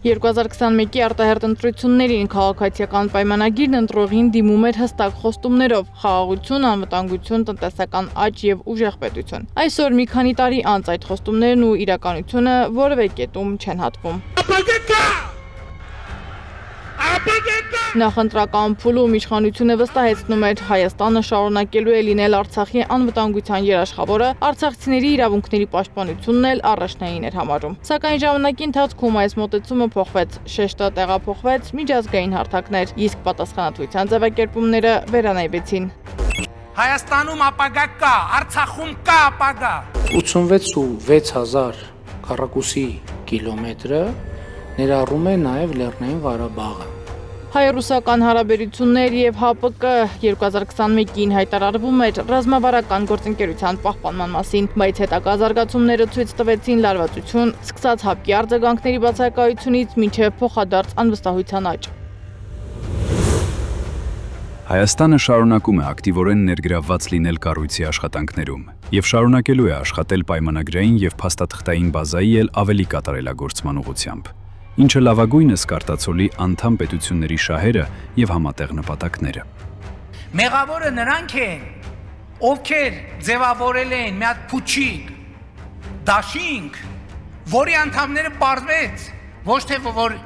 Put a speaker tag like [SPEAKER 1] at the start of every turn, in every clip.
[SPEAKER 1] 2021-ի արտահերտ ընտրություններին քաղաքացիական պայմանագիրն ընտրողին դիմում էր հստակ խոստումներով՝ խաղաղություն, անվտանգություն, տնտեսական աճ եւ ուժեղ պետություն։ Այսօր մի քանի տարի անց այդ խոստումներն ու իրականությունը որևէ կետում չեն հատվում։ Նախընտրական փուլում իշխանությունը վստահեցնում էր Հայաստանը շարունակելու է լինել Արցախի անվտանգության երաշխավորը, արցախցիների իրավունքների պաշտպանությունն էլ առաջնային էր համարում։ Սակայն ժամանակի ընթացքում այս մոտեցումը փոխվեց, շեշտը տեղափոխվեց միջազգային հարթակներ, իսկ պատասխանատվության ձևակերպումները վերանայվեցին։
[SPEAKER 2] Հայաստանում ապագա կա, Արցախում կա ապագա։
[SPEAKER 3] 86,000 քառակուսի կիլոմետրը ներառում է նաև Լեռնային Ղարաբաղը։
[SPEAKER 1] Հայ-ռուսական հարաբերություններ եւ ՀԱՊԿ 2021-ին հայտարարվում էր ռազմավարական գործընկերության պահպանման մասին, բայց հետագա զարգացումները ցույց տվեցին լարվածություն, սկսած ՀԱՊԿ-ի արձագանքների բացակայությունից մինչև փոխադարձ անվստահության աճ։
[SPEAKER 4] Հայաստանը շարունակում է ակտիվորեն ներգրավված լինել կառույցի աշխատանքներում եւ շարունակելու է աշխատել պայմանագրային եւ փաստաթղթային բազայի էլ ավելի կատարելագործման ուղղությամբ, ինչը լավագույնս կարտացոլի անդամ պետությունների շահերը եւ համատեղ նպատակները։
[SPEAKER 2] Մեղավորը նրանք են, ովքեր ձևավորել են մի հատ փուչիկ, դաշինք, որի անդամները պարզվեց, ոչ թե որ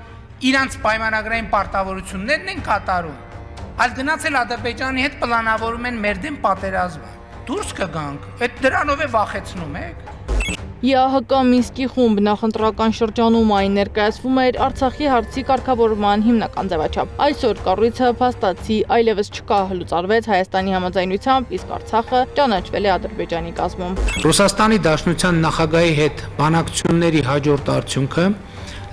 [SPEAKER 2] իրանց պայմանագրային պարտավորություններն են կատարում, այլ գնացել Ադրբեջանի հետ պլանավորում են մեր դեմ պատերազմը։ Դուրս կգանք, այդ դրանով է վախեցնում եք։
[SPEAKER 1] ԵԱՀԿ Մինսկի խումբ նախընտրական շրջանում այն ներկայացվում էր Արցախի հարցի կարգավորման հիմնական ձևաչափ։ Այսօր կառույցը փաստացի այլևս չկա, լուծարվեց Հայաստանի համաձայնությամբ, իսկ Արցախը ճանաչվել է Ադրբեջանի կազմում։
[SPEAKER 3] Ռուսաստանի Դաշնության նախագահի հետ բանակցությունների հաջորդ արդյունքը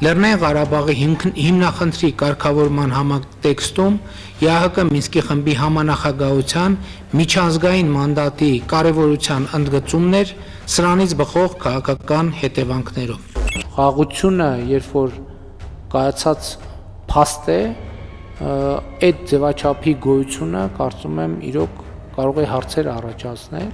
[SPEAKER 3] Լեռնային Ղարաբաղի հիմնախնդրի կարգավորման համատեքստում ԵԱՀԿ Մինսկի խմբի համանախագահության միջազգային մանդատի կարևորության ընդգծումն էր սրանից բխող քաղաքական հետևանքներով։ Խաղաղությունը, երբ որ կայացած փաստ է, այդ ձևաչափի գոյությունը կարծում եմ իրոք կարող է հարցեր առաջացնել։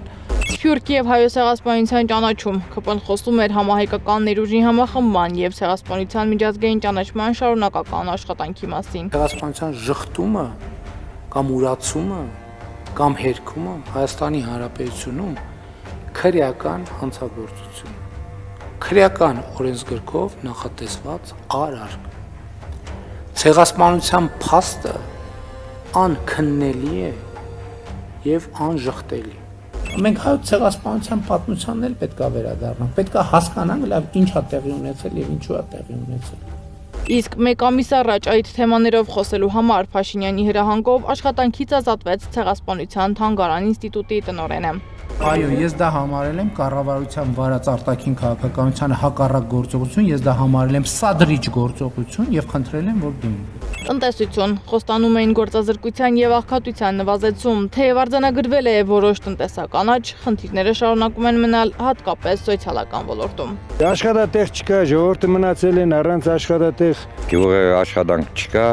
[SPEAKER 1] Սփյուռք եւ Հայոց ցեղասպանության ճանաչում ԿՊ-ն խոսում էր համահայկական ներուժի համախմբման եւ ցեղասպանության միջազգային ճանաչման շարունակական աշխատանքի մասին։
[SPEAKER 3] Ցեղասպանության ժխտումը կամ ուրացումը կամ հերքումը Հայաստանի Հանրապետությունում քրեական հանցագործություն, քրեական օրենսգրքով նախատեսված արարք։ Ցեղասպանության փաստը անքննելի է եւ անժխտելի։ Մենք հայոց ցեղասպանության պատմությանն էլ պետք է վերադառնանք, պետք է հասկանանք լավ ինչ է տեղի ունեցել եւ ինչու է տեղի ունեցել։
[SPEAKER 1] Իսկ մեկ ամիս առաջ այդ թեմաներով խոսելու համար Փաշինյանի հրահանգով աշխատանքից ազատվեց Ցեղասպանության թանգարան ինստիտուտի տնօրենը։
[SPEAKER 5] Այո, ես դա համարել եմ կառավարության վարած արտաքին քաղաքականությանը հակառակ գործողություն, ես դա համարել եմ սադրիչ գործողություն եւ խնդրել եմ, որ դիմի։
[SPEAKER 1] Տնտեսություն խոստանում էին գործազրկության եւ աղքատության նվազեցում, թեև արձանագրվել է որոշ տնտեսական աճ, խնդիրները շարունակում են մնալ հատկապես սոցիալական ոլորտում։
[SPEAKER 6] Աշխատատեղ չկա, ժողովուրդը մնացել են առանց աշխատատեղ։
[SPEAKER 7] Գյուղը աշխատանք չկա։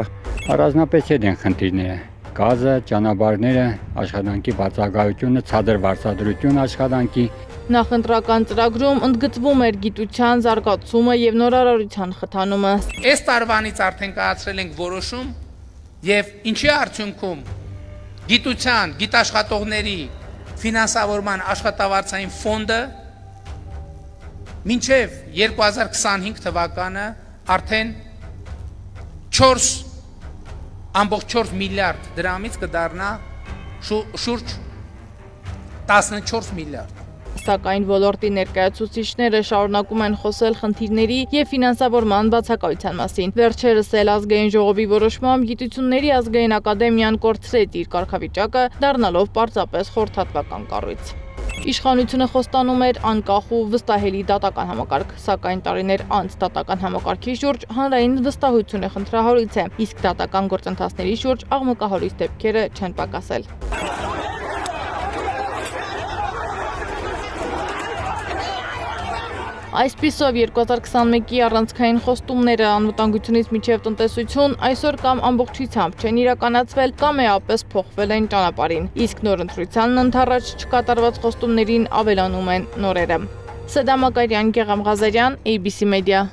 [SPEAKER 8] Առանձնապես են խնդիրները։ Գազը, ճանապարհները, աշխատանքի բացակայությունը, ցածր վարձատրություն աշխատանքի։
[SPEAKER 1] Նախընտրական ծրագրում ընդգծվում էր գիտության զարգացումը եւ նորարարության խթանումը։
[SPEAKER 2] Այս տարվանից արդեն կայացրել ենք որոշում եւ ինչի արդյունքում գիտության, գիտաշխատողների ֆինանսավորման աշխատավարձային ֆոնդը մինչեւ 2025 թվականը արդեն 4.4 միլիարդ դրամից կդառնա շուրջ 14 միլիարդ։
[SPEAKER 1] Սակայն ոլորտի ներկայացուցիչները շարունակում են խոսել խնդիրների եւ ֆինանսավորման բացակայության մասին։ Վերջերս էլ ազգային ժողովի որոշմամբ Գիտությունների ազգային ակադեմիան կորցրեց իր կարգավիճակը, դառնալով պարզապես խորհրդատվական կառույց։ Իշխանությունը խոստանում էր անկախ ու վստահելի դատական համակարգ, սակայն տարիներ անց դատական համակարգի շուրջ հանրային վստահությունը խնդրահարույց է, իսկ դատական գործընթացների շուրջ աղմկահարույց դեպքերը չեն պակասել։ Այսպիսով 2021-ի առանցքային խոստումները անվտանգությունից մինչև տնտեսություն այսօր կամ ամբողջությամբ չեն իրականացվել կամ էապես փոխվել են ճանապարհին, իսկ նոր ընտրությանն ընդառաջ չկատարված խոստումներին ավելանում են նորերը։ Սեդա Մակարյան, Գեղամ Ղազարյան, ABC Media։